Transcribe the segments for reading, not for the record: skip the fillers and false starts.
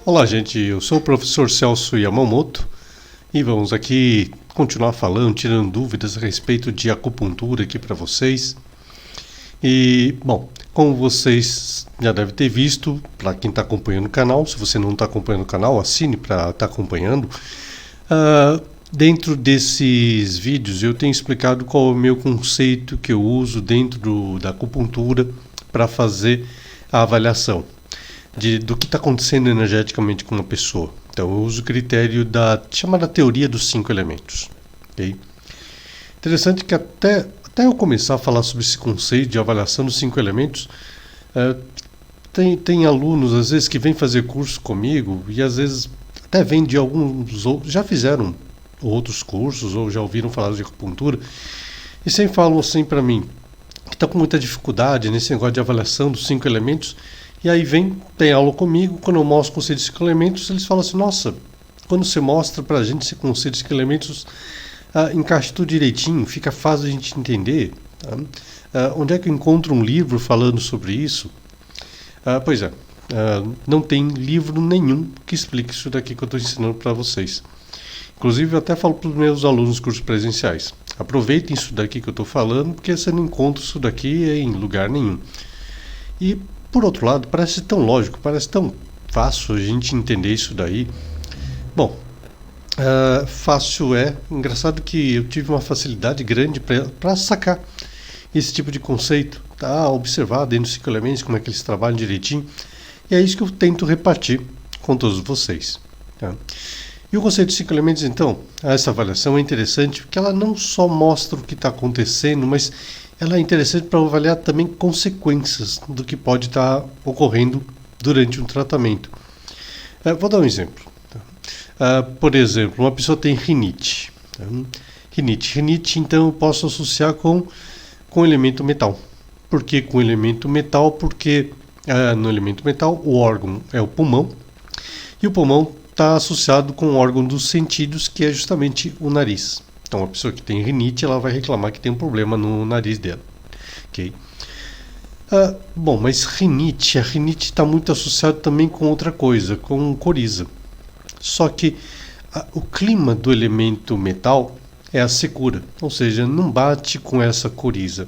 Olá, gente. Eu sou o professor Celso Yamamoto e vamos aqui continuar falando, tirando dúvidas a respeito de acupuntura aqui para vocês. E, bom, como vocês já devem ter visto, para quem está acompanhando o canal, se você não está acompanhando o canal, assine para estar acompanhando. Dentro desses vídeos eu tenho explicado qual é o meu conceito que eu uso dentro da acupuntura para fazer a avaliação do que está acontecendo energeticamente com uma pessoa. Então eu uso o critério da chamada teoria dos 5 elementos. Okay? Interessante que até eu começar a falar sobre esse conceito de avaliação dos 5 elementos, tem alunos às vezes que vêm fazer curso comigo e às vezes até vêm de alguns outros, já fizeram outros cursos ou já ouviram falar de acupuntura e sempre falam assim para mim que está com muita dificuldade nesse negócio de avaliação dos 5 elementos. E aí tem aula comigo, quando eu mostro o conceito de 5 elementos, eles falam assim, nossa, quando você mostra pra gente esse conceito de 5 elementos, encaixa tudo direitinho, fica fácil a gente entender. Onde é que eu encontro um livro falando sobre isso? Pois é, não tem livro nenhum que explique isso daqui que eu estou ensinando para vocês. Inclusive eu até falo para os meus alunos dos cursos presenciais, aproveitem isso daqui que eu estou falando, porque você não encontra isso daqui em lugar nenhum. E por outro lado, parece tão lógico, parece tão fácil a gente entender isso daí. Bom, fácil é. Engraçado que eu tive uma facilidade grande para sacar esse tipo de conceito, tá? Observar dentro dos 5 elementos como é que eles trabalham direitinho. E é isso que eu tento repartir com todos vocês. Tá? E o conceito de 5 elementos, então, essa avaliação é interessante porque ela não só mostra o que está acontecendo, mas ela é interessante para avaliar também consequências do que pode estar ocorrendo durante um tratamento. Vou dar um exemplo. Por exemplo, uma pessoa tem rinite. Rinite, então eu posso associar com o elemento metal. Por que com o elemento metal? Porque no elemento metal o órgão é o pulmão e o pulmão está associado com o órgão dos sentidos, que é justamente o nariz. Então, a pessoa que tem rinite, ela vai reclamar que tem um problema no nariz dela. Okay? Bom, mas a rinite está muito associada também com outra coisa, com coriza. Só que o clima do elemento metal é a secura, ou seja, não bate com essa coriza.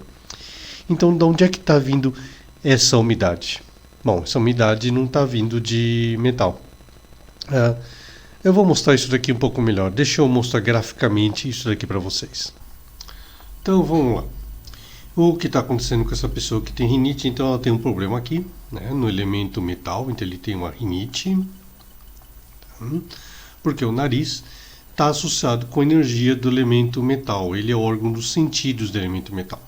Então, de onde é que está vindo essa umidade? Bom, essa umidade não está vindo de metal. Eu vou mostrar isso daqui um pouco melhor. Deixa eu mostrar graficamente isso daqui para vocês. Então vamos lá. O que está acontecendo com essa pessoa que tem rinite? Então ela tem um problema aqui, né, no elemento metal. Então ele tem uma rinite, porque o nariz está associado com a energia do elemento metal. Ele é o órgão dos sentidos do elemento metal.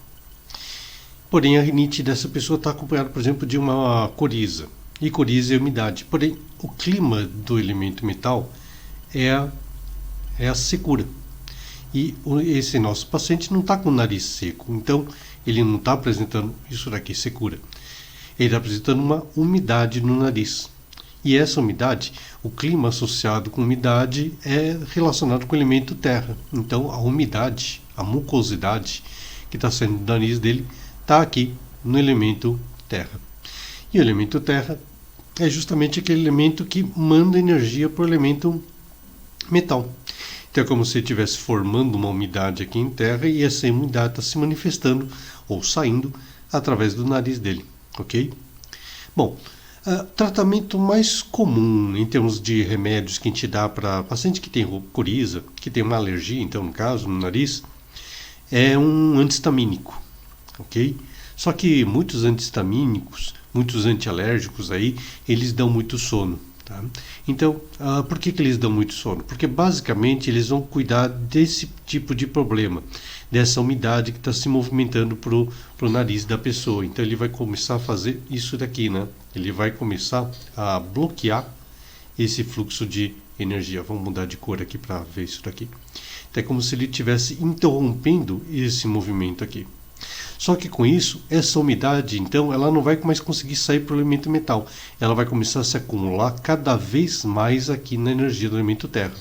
Porém a rinite dessa pessoa está acompanhada, por exemplo, de uma coriza. E coriza é umidade. Porém o clima do elemento metal é a secura. E esse nosso paciente não está com o nariz seco, então ele não está apresentando isso daqui, secura. Ele está apresentando uma umidade no nariz. E essa umidade, o clima associado com umidade é relacionado com o elemento terra. Então a umidade, a mucosidade que está saindo do nariz dele está aqui no elemento terra. E o elemento terra é justamente aquele elemento que manda energia para o elemento metal. Então é como se estivesse formando uma umidade aqui em terra e essa umidade está se manifestando ou saindo através do nariz dele, ok? Bom, tratamento mais comum em termos de remédios que a gente dá para paciente que tem coriza, que tem uma alergia, então no caso, no nariz, é um antihistamínico, ok? Só que muitos antihistamínicos, muitos antialérgicos aí, eles dão muito sono. Tá? Então, por que eles dão muito sono? Porque basicamente eles vão cuidar desse tipo de problema, dessa umidade que está se movimentando para o nariz da pessoa. Então ele vai começar a fazer isso daqui, né? Ele vai começar a bloquear esse fluxo de energia. Vamos mudar de cor aqui para ver isso daqui. Então é como se ele estivesse interrompendo esse movimento aqui. Só que com isso, essa umidade, então, ela não vai mais conseguir sair para o elemento metal. Ela vai começar a se acumular cada vez mais aqui na energia do elemento terra.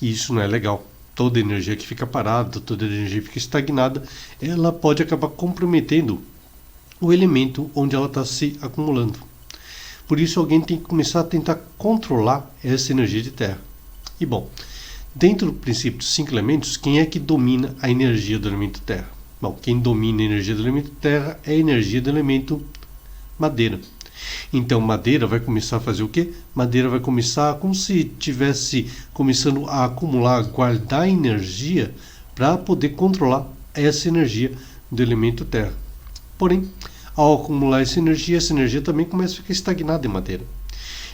E isso não é legal. Toda energia que fica parada, toda energia que fica estagnada, ela pode acabar comprometendo o elemento onde ela está se acumulando. Por isso alguém tem que começar a tentar controlar essa energia de terra. E bom, dentro do princípio dos 5 elementos, quem é que domina a energia do elemento terra? Bom, quem domina a energia do elemento terra é a energia do elemento madeira. Então madeira vai começar a fazer o quê? Madeira vai começar como se estivesse começando a acumular, guardar energia para poder controlar essa energia do elemento terra. Porém, ao acumular essa energia também começa a ficar estagnada em madeira.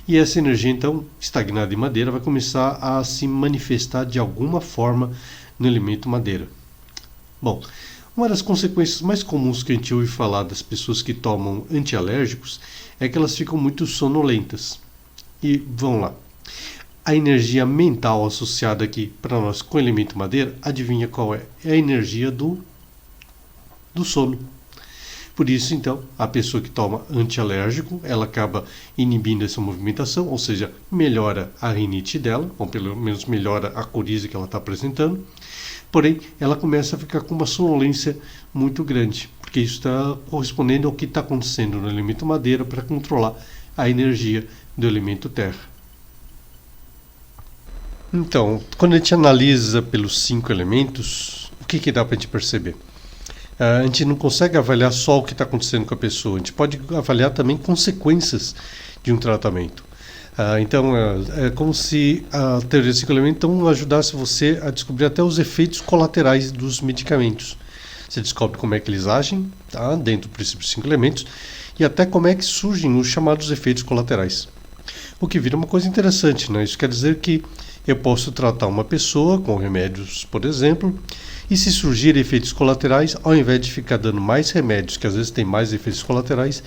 E essa energia, então, estagnada em madeira, vai começar a se manifestar de alguma forma no elemento madeira. Bom, uma das consequências mais comuns que a gente ouve falar das pessoas que tomam antialérgicos é que elas ficam muito sonolentas. E vamos lá. A energia mental associada aqui para nós com o elemento madeira, adivinha qual é? É a energia do sono. Por isso, então, a pessoa que toma antialérgico, ela acaba inibindo essa movimentação, ou seja, melhora a rinite dela, ou pelo menos melhora a coriza que ela está apresentando. Porém, ela começa a ficar com uma sonolência muito grande, porque isso está correspondendo ao que está acontecendo no elemento madeira para controlar a energia do elemento terra. Então, quando a gente analisa pelos 5 elementos, o que dá para a gente perceber? A gente não consegue avaliar só o que está acontecendo com a pessoa, a gente pode avaliar também consequências de um tratamento. Então, é como se a teoria dos 5 elementos então, ajudasse você a descobrir até os efeitos colaterais dos medicamentos. Você descobre como é que eles agem, tá, dentro do princípio dos 5 elementos, e até como é que surgem os chamados efeitos colaterais. O que vira uma coisa interessante, né? Isso quer dizer que eu posso tratar uma pessoa com remédios, por exemplo, e se surgirem efeitos colaterais, ao invés de ficar dando mais remédios, que às vezes tem mais efeitos colaterais,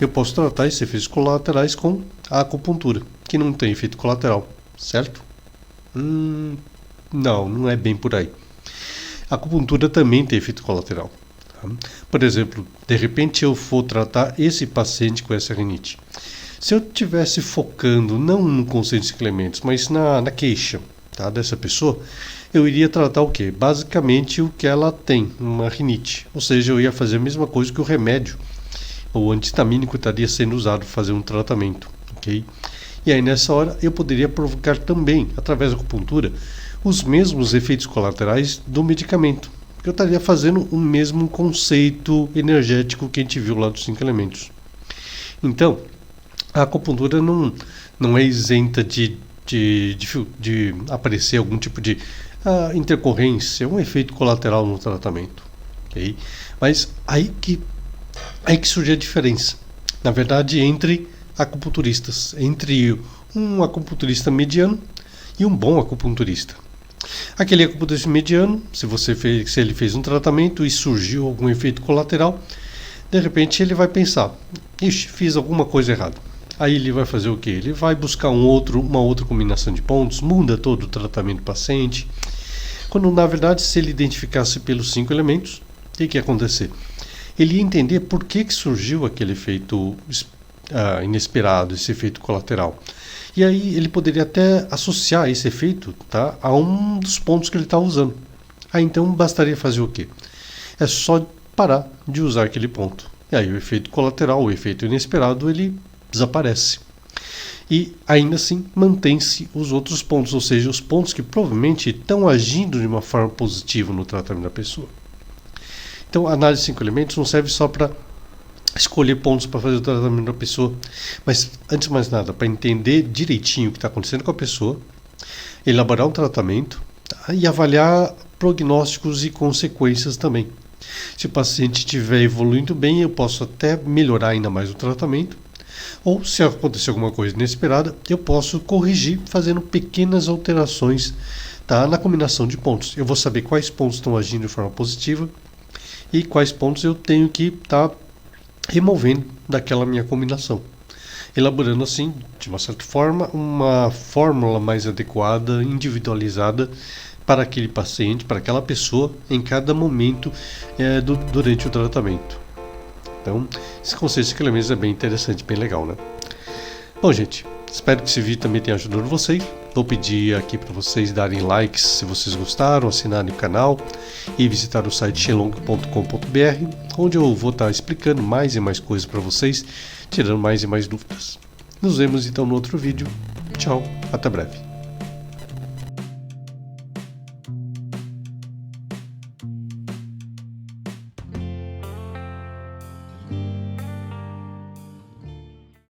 eu posso tratar esses efeitos colaterais com a acupuntura, que não tem efeito colateral, certo? Não é bem por aí. A acupuntura também tem efeito colateral. Tá? Por exemplo, de repente eu for tratar esse paciente com essa rinite. Se eu estivesse focando não no conceito de 5 elementos, mas na queixa, tá, dessa pessoa, eu iria tratar o quê? Basicamente o que ela tem, uma rinite. Ou seja, eu ia fazer a mesma coisa que o remédio, o antihistamínico estaria sendo usado para fazer um tratamento. Okay? E aí nessa hora eu poderia provocar também, através da acupuntura, os mesmos efeitos colaterais do medicamento. Porque eu estaria fazendo o mesmo conceito energético que a gente viu lá dos 5 elementos. Então, a acupuntura não é isenta de aparecer algum tipo de intercorrência, um efeito colateral no tratamento. Okay? Mas aí que surge a diferença, na verdade, entre acupunturistas, entre um acupunturista mediano e um bom acupunturista. Aquele acupunturista mediano, se ele fez um tratamento e surgiu algum efeito colateral, de repente ele vai pensar, ixi, fiz alguma coisa errada. Aí ele vai fazer o quê? Ele vai buscar uma outra combinação de pontos, muda todo o tratamento do paciente. Quando na verdade, se ele identificasse pelos 5 elementos, o que ia acontecer? Ele ia entender por que surgiu aquele efeito inesperado, esse efeito colateral. E aí ele poderia até associar esse efeito, tá, a um dos pontos que ele está usando. Aí então bastaria fazer o quê? É só parar de usar aquele ponto. E aí o efeito colateral, o efeito inesperado, ele desaparece. E ainda assim mantém-se os outros pontos, ou seja, os pontos que provavelmente estão agindo de uma forma positiva no tratamento da pessoa. Então a análise de 5 elementos não serve só para escolher pontos para fazer o tratamento da pessoa, mas antes de mais nada, para entender direitinho o que está acontecendo com a pessoa, elaborar um tratamento, tá, e avaliar prognósticos e consequências também. Se o paciente estiver evoluindo bem, eu posso até melhorar ainda mais o tratamento. Ou se acontecer alguma coisa inesperada, eu posso corrigir fazendo pequenas alterações, tá, na combinação de pontos. Eu vou saber quais pontos estão agindo de forma positiva e quais pontos eu tenho que estar removendo daquela minha combinação. Elaborando assim, de uma certa forma, uma fórmula mais adequada, individualizada para aquele paciente, para aquela pessoa, em cada momento durante o tratamento. Então, esse conceito de 5 elementos é bem interessante, bem legal, né? Bom, gente, espero que esse vídeo também tenha ajudado vocês. Vou pedir aqui para vocês darem likes se vocês gostaram, assinarem o canal e visitar o site shenlong.com.br, onde eu vou estar explicando mais e mais coisas para vocês, tirando mais e mais dúvidas. Nos vemos então no outro vídeo. Tchau, até breve.